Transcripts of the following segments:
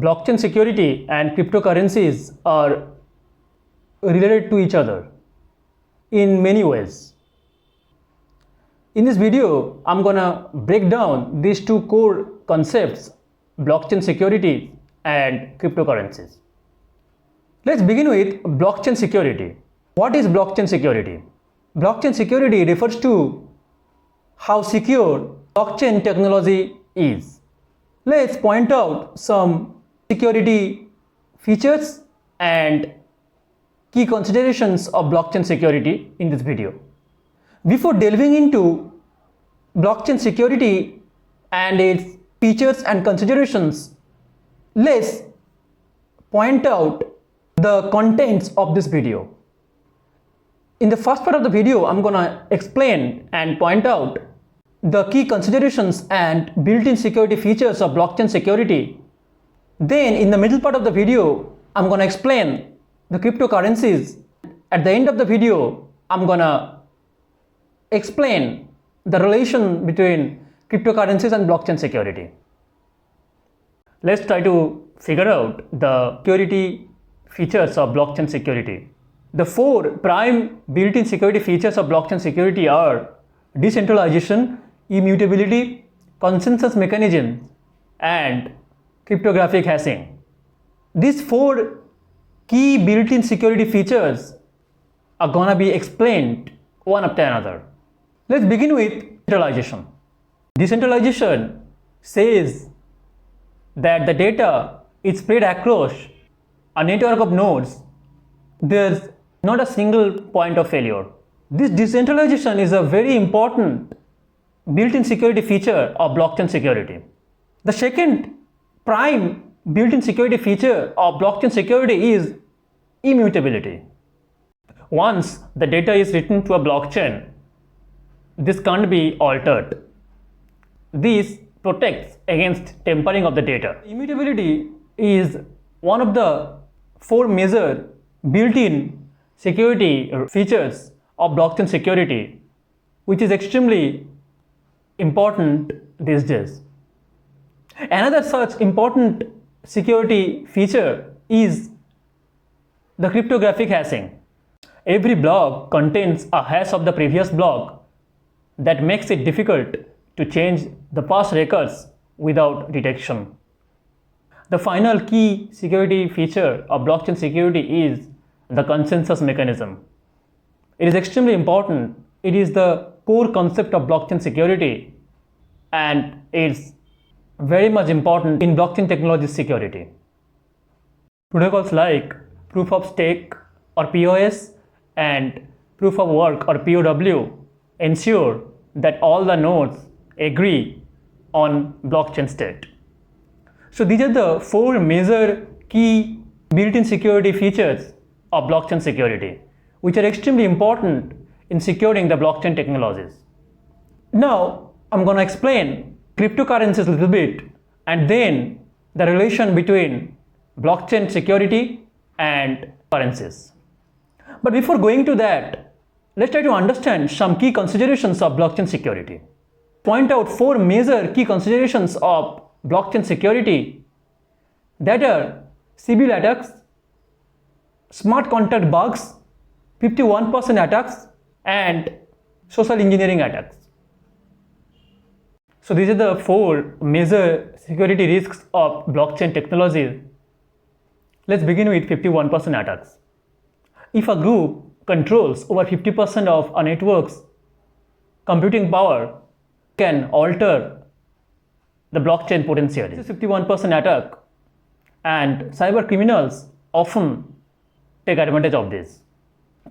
blockchain security and cryptocurrencies are related to each other in many ways. In this video, I'm gonna break down these two core concepts, blockchain security and cryptocurrencies. Let's begin with blockchain security. What is blockchain security? Blockchain security refers to how secure blockchain technology is. Let's point out some security features and key considerations of blockchain security in this video. Before delving into blockchain security and its features and considerations, let's point out the contents of this video. In the first part of the video, I'm gonna explain and point out the key considerations and built-in security features of blockchain security. Then in the middle part of the video, I'm gonna explain the cryptocurrencies. At the end of the video, I'm gonna explain the relation between cryptocurrencies and blockchain security. Let's try to figure out the security features of blockchain security. The four prime built-in security features of blockchain security are decentralization, immutability, consensus mechanism, and cryptographic hashing. These four key built-in security features are gonna be explained one after another. Let's begin with decentralization. Decentralization says that the data is spread across a network of nodes. There's not a single point of failure. This decentralization is a very important built-in security feature of blockchain security. The second prime built-in security feature of blockchain security is immutability. Once the data is written to a blockchain, this can't be altered. This protects against tampering of the data. Immutability is one of the four major built-in security features of blockchain security, which is extremely important these days. Another such important security feature is the cryptographic hashing. Every block contains a hash of the previous block that makes it difficult to change the past records without detection. The final key security feature of blockchain security is the consensus mechanism. It is extremely important. It is the core concept of blockchain security, and it's very much important in blockchain technology security. Protocols like proof of stake or POS and proof of work or POW ensure that all the nodes agree on blockchain state. So these are the four major key built-in security features of blockchain security, which are extremely important in securing the blockchain technologies. Now I'm going to explain cryptocurrencies a little bit, and then the relation between blockchain security and currencies. But before going to that, let's try to understand some key considerations of blockchain security. Point out four major key considerations of blockchain security, that are civil attacks, smart contract bugs, 51% attacks, and social engineering attacks. So these are the four major security risks of blockchain technology. Let's begin with 51% attacks. If a group controls over 50% of a network's computing power, can alter the blockchain potentially. This is 51% attack, and cyber criminals often take advantage of this.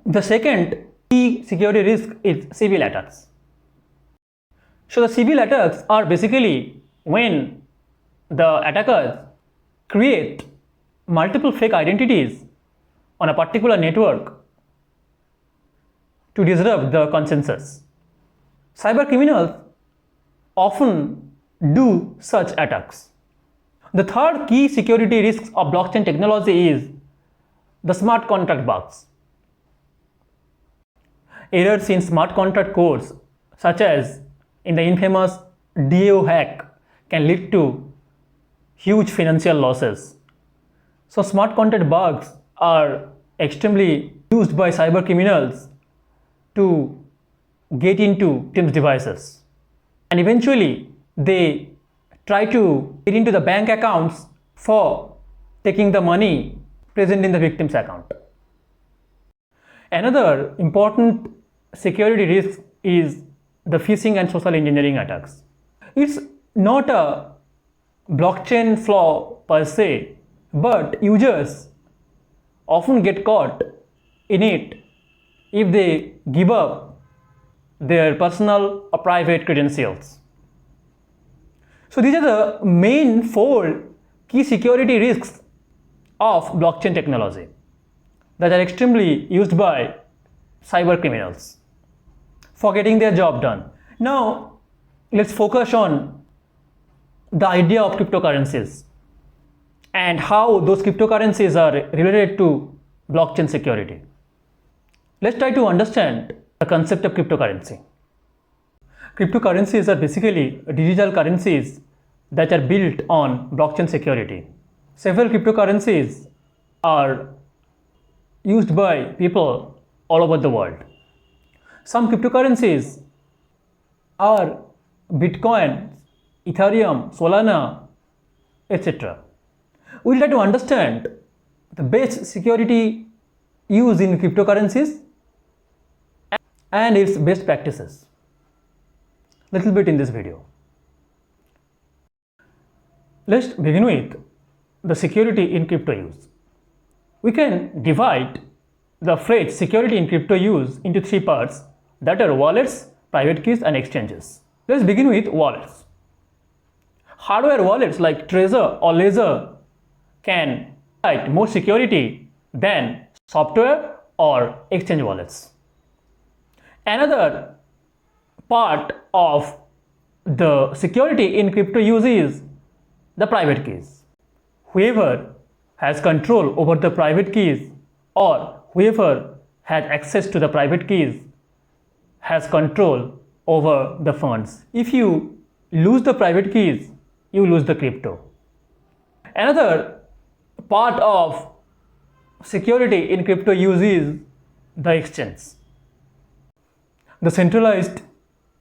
The second key security risk is civil attacks. So the civil attacks are basically when the attackers create multiple fake identities on a particular network to disrupt the consensus. Cyber criminals often do such attacks. The third key security risk of blockchain technology is the smart contract bugs. Errors in smart contract codes, such as in the infamous DAO hack, can lead to huge financial losses So smart contract bugs are extremely used by cyber criminals to get into victims' devices. And eventually they try to get into the bank accounts for taking the money present in the victim's account. Another important security risk is the phishing and social engineering attacks. It's not a blockchain flaw per se, but users often get caught in it if they give up their personal or private credentials. So these are the main 4 key security risks of blockchain technology that are extremely used by cyber criminals for getting their job done. Now let's focus on the idea of cryptocurrencies and how those cryptocurrencies are related to blockchain security. Let's try to understand the concept of cryptocurrency. Cryptocurrencies are basically digital currencies that are built on blockchain security. Several cryptocurrencies are used by people all over the world. Some cryptocurrencies are Bitcoin, Ethereum, Solana, etc. We'll try to understand the best security used in cryptocurrencies and its best practices little bit in this video. Let's begin with the security in crypto use. We can divide the phrase security in crypto use into 3 parts, that are wallets, private keys and exchanges. Let's begin with wallets. Hardware wallets like Trezor or Ledger can provide more security than software or exchange wallets. Another part of the security in crypto use is the private keys. Whoever has control over the private keys or whoever has access to the private keys has control over the funds. If you lose the private keys, you lose the crypto. Another part of security in crypto use is the exchange. The centralized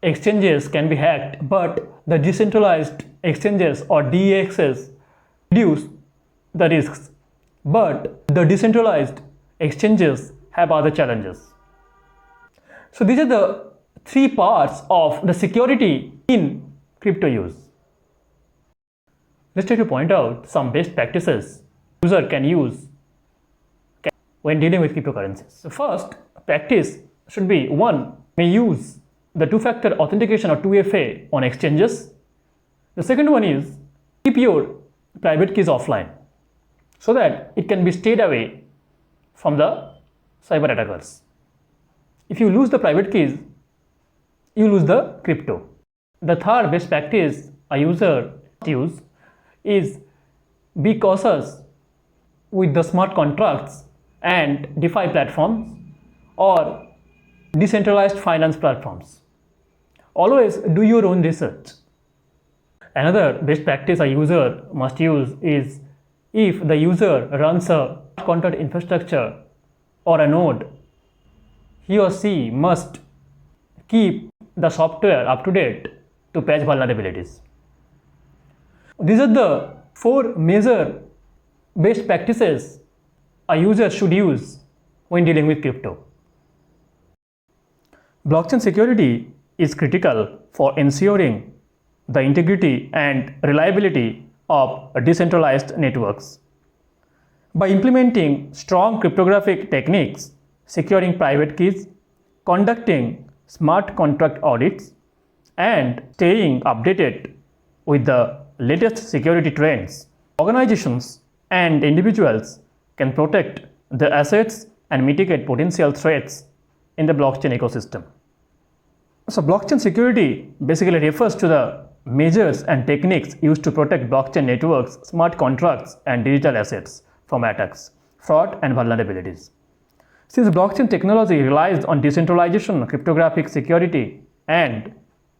exchanges can be hacked, but the decentralized exchanges or DEXs reduce the risks. But the decentralized exchanges have other challenges. So these are the 3 parts of the security in crypto use. Let's try to point out some best practices user can use when dealing with cryptocurrencies. The first practice should be 1. May use the 2-factor authentication or 2FA on exchanges. The second one is keep your private keys offline so that it can be stayed away from the cyber attackers. If you lose the private keys, you lose the crypto. The third best practice a user use is be cautious with the smart contracts and DeFi platforms or decentralized finance platforms. Always do your own research. Another best practice a user must use is if the user runs a contract infrastructure or a node, he or she must keep the software up to date to patch vulnerabilities. These are the 4 major best practices a user should use when dealing with crypto. Blockchain security is critical for ensuring the integrity and reliability of decentralized networks. By implementing strong cryptographic techniques, securing private keys, conducting smart contract audits, and staying updated with the latest security trends, organizations and individuals can protect their assets and mitigate potential threats in the blockchain ecosystem. So blockchain security basically refers to the measures and techniques used to protect blockchain networks, smart contracts, and digital assets from attacks, fraud, and vulnerabilities. Since blockchain technology relies on decentralization, cryptographic security, and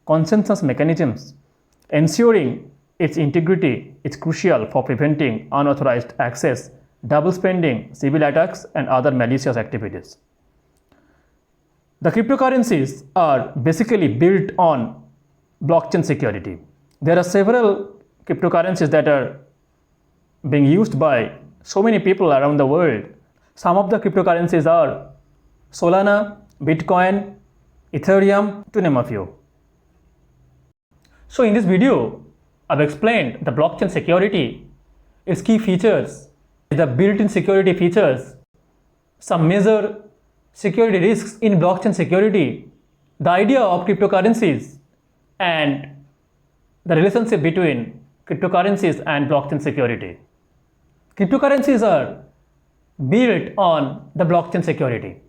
consensus mechanisms, ensuring its integrity is crucial for preventing unauthorized access double spending, Sybil attacks, and other malicious activities. The cryptocurrencies are basically built on blockchain security. There are several cryptocurrencies that are being used by so many people around the world. Some of the cryptocurrencies are Solana, Bitcoin, Ethereum, to name a few. So in this video, I've explained the blockchain security, its key features, the built-in security features, some major security risks in blockchain security, the idea of cryptocurrencies, and the relationship between cryptocurrencies and blockchain security. Cryptocurrencies are built on the blockchain security.